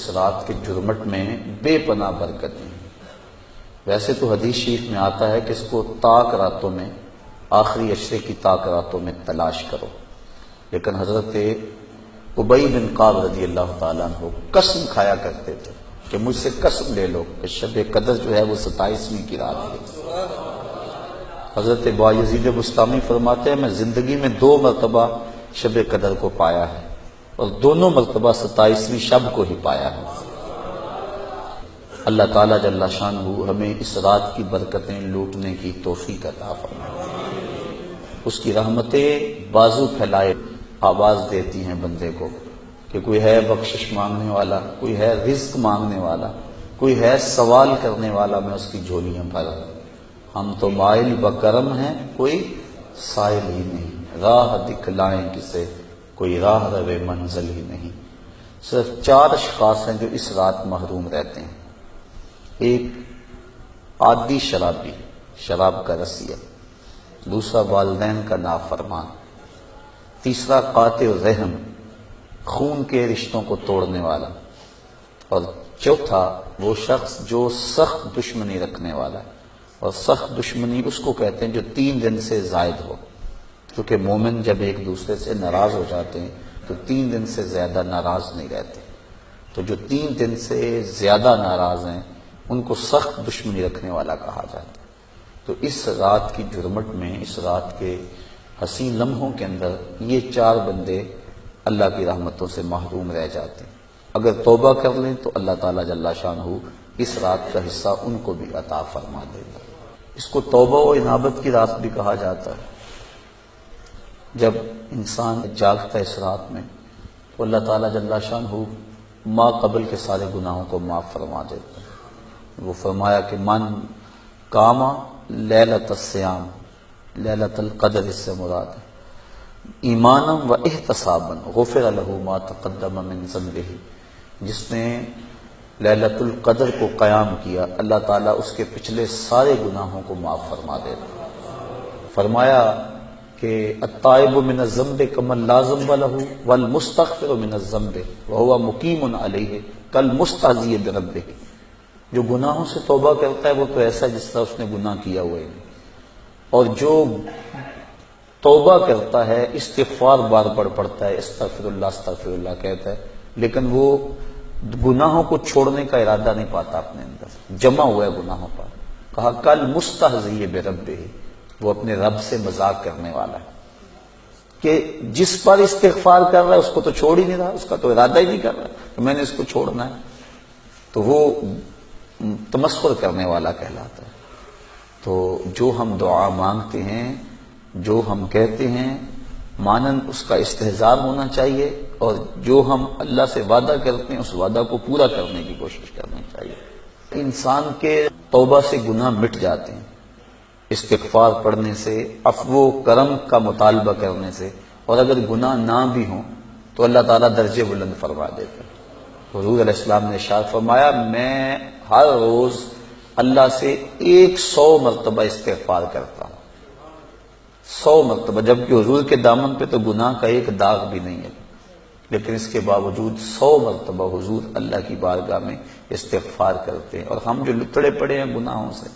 اس رات کے جرمٹ میں بے پناہ برکتیں. ویسے تو حدیث شریف میں آتا ہے کہ اس کو طاق راتوں میں، آخری عشرے کی طاق راتوں میں تلاش کرو، لیکن حضرت ابی بن کعب رضی اللہ تعالیٰ عنہ قسم کھایا کرتے تھے کہ مجھ سے قسم لے لو کہ شب قدر جو ہے وہ 27ویں کی رات ہے. حضرت بایزید بستامی فرماتے ہیں میں زندگی میں 2 مرتبہ شب قدر کو پایا ہے اور دونوں مرتبہ 27ویں شب کو ہی پایا ہے. اللہ تعالیٰ جل شانہ ہمیں اس رات کی برکتیں لوٹنے کی توفیق عطا فرمائے. اس کی رحمتیں بازو پھیلائے آواز دیتی ہیں بندے کو کہ کوئی ہے بخشش مانگنے والا، کوئی ہے رزق مانگنے والا، کوئی ہے سوال کرنے والا، میں اس کی جھولیاں بھر. ہم تو مائل بکرم ہیں، کوئی سائل ہی نہیں، راہ دکھلائیں کسے، کوئی راہ روے منزل ہی نہیں. صرف 4 اشخاص ہیں جو اس رات محروم رہتے ہیں. ایک عادی شرابی، شراب کا رسیہ، دوسرا والدین کا نافرمان، تیسرا قاطع الرحم، خون کے رشتوں کو توڑنے والا، اور چوتھا وہ شخص جو سخت دشمنی رکھنے والا ہے. اور سخت دشمنی اس کو کہتے ہیں جو 3 دن سے زائد ہو، کیونکہ مومن جب ایک دوسرے سے ناراض ہو جاتے ہیں تو 3 دن سے زیادہ ناراض نہیں رہتے. تو جو 3 دن سے زیادہ ناراض ہیں ان کو سخت دشمنی رکھنے والا کہا جاتا ہے. تو اس رات کی جرمٹ میں، اس رات کے حسین لمحوں کے اندر یہ 4 بندے اللہ کی رحمتوں سے محروم رہ جاتے ہیں. اگر توبہ کر لیں تو اللہ تعالیٰ جل شانہ اس رات کا حصہ ان کو بھی عطا فرما دے گا. اس کو توبہ و انابت کی رات بھی کہا جاتا ہے. جب انسان جاگتا ہے اس رات میں تو اللہ تعالیٰ جل شانہ ما قبل کے سارے گناہوں کو معاف فرما دیتا ہے. وہ فرمایا کہ من قام لیلۃ الصیام، لیلۃ القدر اس سے مراد ہے، ایمانا و احتسابا غفر لہ ما تقدم من ذنبہ. جس نے لیلۃ القدر کو قیام کیا اللہ تعالیٰ اس کے پچھلے سارے گناہوں کو معاف فرما دیتا. فرمایا کہ التائب من الذنب کمن لا ذنب لہ والمستغفر من الذنب وہو مقیم علیہ کالمستہزی بربہ. جو گناہوں سے توبہ کرتا ہے وہ تو ایسا جس طرح اس نے گناہ کیا ہوا ہے، اور جو توبہ کرتا ہے استغفار بار بار پڑھتا ہے، استغفر اللہ کہتا ہے، لیکن وہ گناہوں کو چھوڑنے کا ارادہ نہیں پاتا اپنے اندر، جمع ہوا ہے گناہوں پر. کہا کل مستہزی بربہ، وہ اپنے رب سے مذاق کرنے والا ہے کہ جس پر استغفار کر رہا ہے اس کو تو چھوڑ ہی نہیں رہا، اس کا تو ارادہ ہی نہیں کر رہا کہ میں نے اس کو چھوڑنا ہے، تو وہ تمسخر کرنے والا کہلاتا ہے. تو جو ہم دعا مانگتے ہیں، جو ہم کہتے ہیں، مانند اس کا استحضار ہونا چاہیے، اور جو ہم اللہ سے وعدہ کرتے ہیں اس وعدہ کو پورا کرنے کی کوشش کرنی چاہیے. انسان کے توبہ سے گناہ مٹ جاتے ہیں استغفار پڑھنے سے، عفو و کرم کا مطالبہ کرنے سے، اور اگر گناہ نہ بھی ہوں تو اللہ تعالیٰ درجے بلند فرما دیتا ہے. حضور علیہ السلام نے ارشاد فرمایا میں ہر روز اللہ سے 100 مرتبہ استغفار کرتا ہوں، 100 مرتبہ، جبکہ حضور کے دامن پہ تو گناہ کا ایک داغ بھی نہیں ہے، لیکن اس کے باوجود 100 مرتبہ حضور اللہ کی بارگاہ میں استغفار کرتے ہیں. اور ہم جو لتڑے پڑے ہیں گناہوں سے،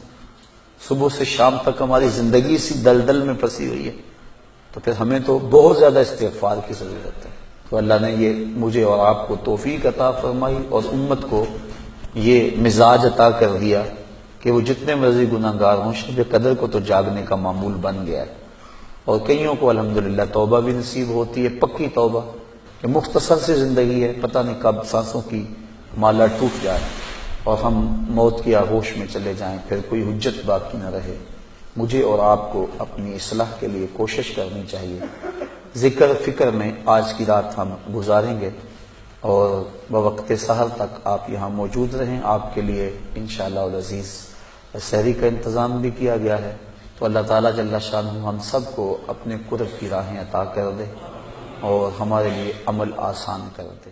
صبح سے شام تک ہماری زندگی اسی دلدل میں پھنسی ہوئی ہے، تو پھر ہمیں تو بہت زیادہ استغفار کی ضرورت ہے. تو اللہ نے یہ مجھے اور آپ کو توفیق عطا فرمائی اور امت کو یہ مزاج عطا کر دیا کہ وہ جتنے مرضی گناہ گار ہوں شب قدر کو تو جاگنے کا معمول بن گیا ہے. اور کئیوں کو الحمدللہ توبہ بھی نصیب ہوتی ہے، پکی توبہ، کہ مختصر سی زندگی ہے، پتہ نہیں کب سانسوں کی مالا ٹوٹ جائے اور ہم موت کی آغوش میں چلے جائیں، پھر کوئی حجت باقی نہ رہے. مجھے اور آپ کو اپنی اصلاح کے لیے کوشش کرنی چاہیے. ذکر فکر میں آج کی رات ہم گزاریں گے اور بوقت سحر تک آپ یہاں موجود رہیں. آپ کے لیے انشاءاللہ العزیز سحری کا انتظام بھی کیا گیا ہے. تو اللہ تعالیٰ جل شانہ ہم سب کو اپنے قرب کی راہیں عطا کر دے اور ہمارے لیے عمل آسان کر دے.